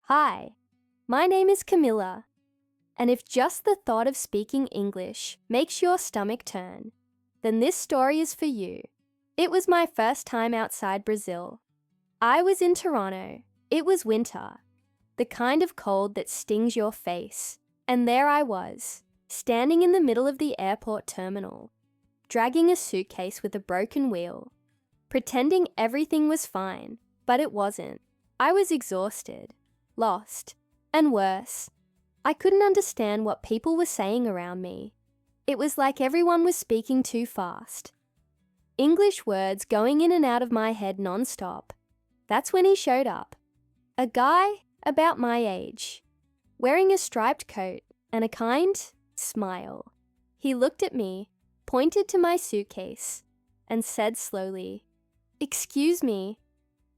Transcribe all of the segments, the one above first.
Hi, my name is Camilla, and if just the thought of speaking English makes your stomach turn, then this story is for you. It was my first time outside Brazil. I was in Toronto. It was winter, the kind of cold that stings your face. And there I was, standing in the middle of the airport terminal, dragging a suitcase with a broken wheel, pretending everything was fine, but it wasn't. I was exhausted, lost, and worse, I couldn't understand what people were saying around me. It was like everyone was speaking too fast. English words going in and out of my head non-stop. That's when he showed up. A guy about my age, wearing a striped coat and a kind smile. He looked at me, pointed to my suitcase, and said slowly, "Excuse me,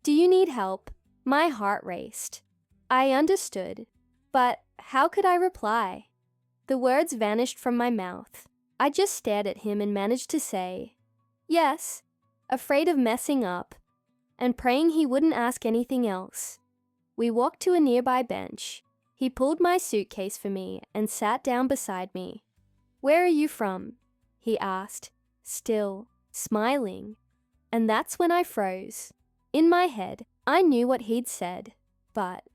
do you need help?" My heart raced. I understood, but how could I reply? The words vanished from my mouth. I just stared at him and managed to say, "Yes," afraid of messing up, and praying he wouldn't ask anything else. We walked to a nearby bench. He pulled my suitcase for me and sat down beside me. "Where are you from?" he asked, still smiling. And that's when I froze. In my head, I knew what he'd said, but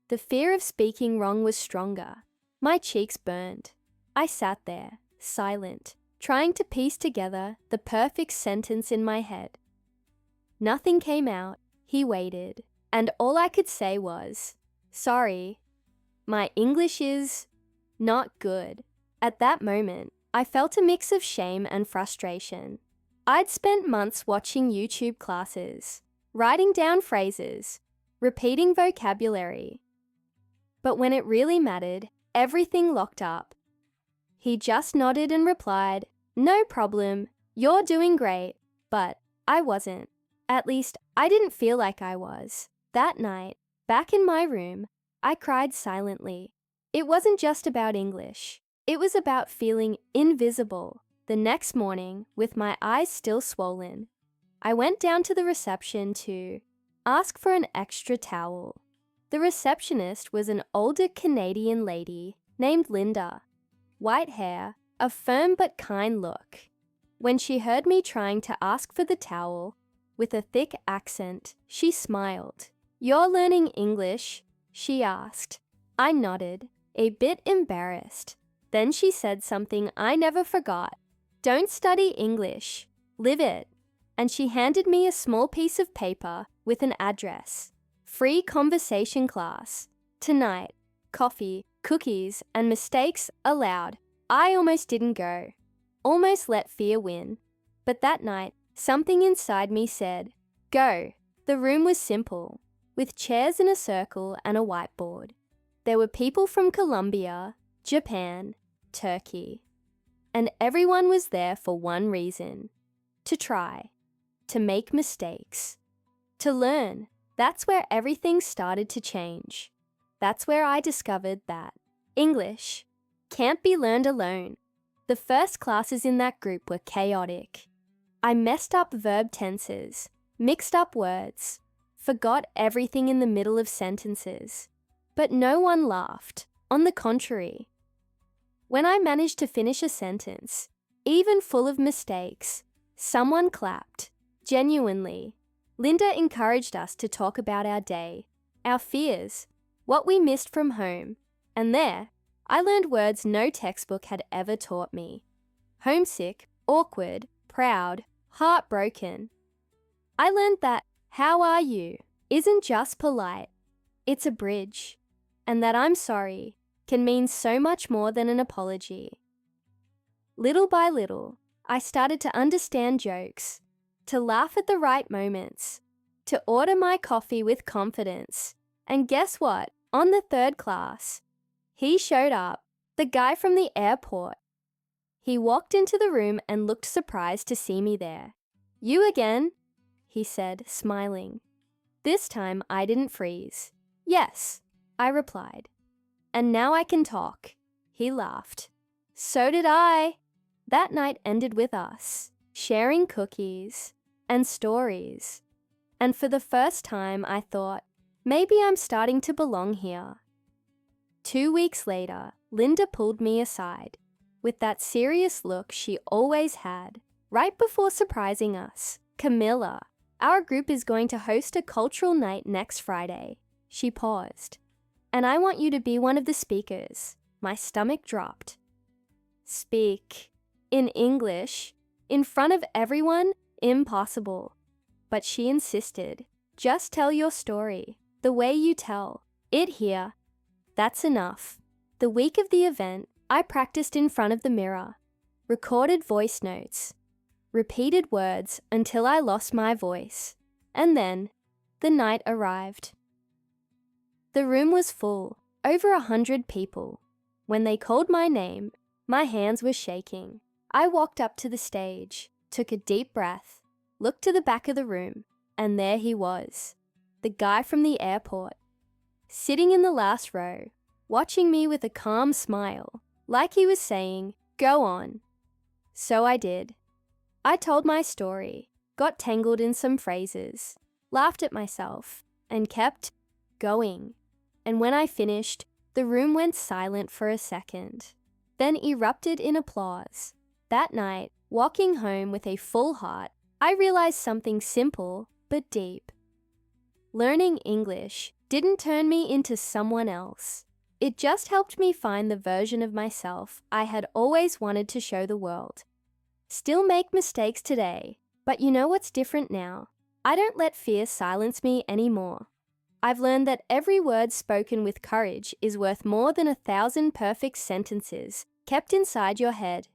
the fear of speaking wrong was stronger. My cheeks burned. I sat there, silent, trying to piece together the perfect sentence in my head. Nothing came out. He waited, and all I could say was, "Sorry, my English is not good." At that moment, I felt a mix of shame and frustration. I'd spent months watching YouTube classes, writing down phrases, repeating vocabulary. But when it really mattered, everything locked up. He just nodded and replied, "No problem, you're doing great." But I wasn't. At least, I didn't feel like I was. That night, back in my room, I cried silently. It wasn't just about English. It was about feeling invisible. The next morning, with my eyes still swollen, I went down to the reception to ask for an extra towel. The receptionist was an older Canadian lady named Linda. White hair, a firm but kind look. When she heard me trying to ask for the towel, with a thick accent, she smiled. "You're learning English?" she asked. I nodded, a bit embarrassed. Then she said something I never forgot. "Don't study English, live it." And she handed me a small piece of paper with an address. Free conversation class. Tonight, coffee, cookies, and mistakes allowed. I almost didn't go. Almost let fear win. But that night, something inside me said, "Go." The room was simple, with chairs in a circle and a whiteboard. There were people from Colombia, Japan, Turkey. And everyone was there for one reason: to try, to make mistakes, to learn. That's where everything started to change. That's where I discovered that English can't be learned alone. The first classes in that group were chaotic. I messed up verb tenses, mixed up words, forgot everything in the middle of sentences. But no one laughed. On the contrary. When I managed to finish a sentence, even full of mistakes, someone clapped. Genuinely. Linda encouraged us to talk about our day, our fears, what we missed from home. And there, I learned words no textbook had ever taught me. Homesick, awkward, proud, heartbroken. I learned that "how are you" isn't just polite, it's a bridge. And that "I'm sorry" can mean so much more than an apology. Little by little, I started to understand jokes, to laugh at the right moments, to order my coffee with confidence. And guess what? On the third class, he showed up, the guy from the airport. He walked into the room and looked surprised to see me there. "You again?" he said, smiling. This time I didn't freeze. "Yes," I replied. "And now I can talk." He laughed. "So did I." That night ended with us sharing cookies and stories. And for the first time, I thought, Maybe I'm starting to belong here. 2 weeks later, Linda pulled me aside, with that serious look she always had, right before surprising us. Camilla, our group is going to host a cultural night next Friday. She paused. And I want you to be one of the speakers. My stomach dropped. Speak. In English. In front of everyone? Impossible. But she insisted. Just tell your story. The way you tell it here. That's enough. The week of the event, I practiced in front of the mirror. Recorded voice notes. Repeated words until I lost my voice. And then, the night arrived. The room was full, over 100 people. When they called my name, my hands were shaking. I walked up to the stage, took a deep breath, looked to the back of the room, and there he was, the guy from the airport, sitting in the last row, watching me with a calm smile, like he was saying, "Go on." So I did. I told my story, got tangled in some phrases, laughed at myself, and kept going. And when I finished, the room went silent for a second, then erupted in applause. That night, walking home with a full heart, I realized something simple but deep. Learning English didn't turn me into someone else. It just helped me find the version of myself I had always wanted to show the world. Still make mistakes today, but you know what's different now? I don't let fear silence me anymore. I've learned that every word spoken with courage is worth more than 1,000 perfect sentences kept inside your head.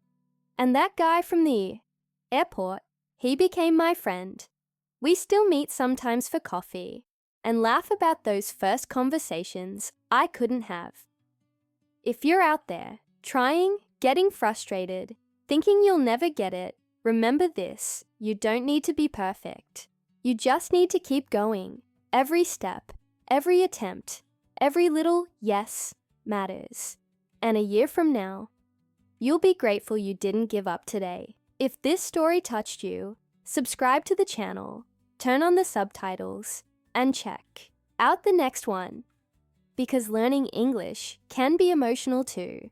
And that guy from the airport, he became my friend. We still meet sometimes for coffee and laugh about those first conversations I couldn't have. If you're out there, trying, getting frustrated, thinking you'll never get it, remember this: you don't need to be perfect. You just need to keep going. Every step, every attempt, every little yes matters. And a year from now, you'll be grateful you didn't give up today. If this story touched you, subscribe to the channel, turn on the subtitles, and check out the next one. Because learning English can be emotional too.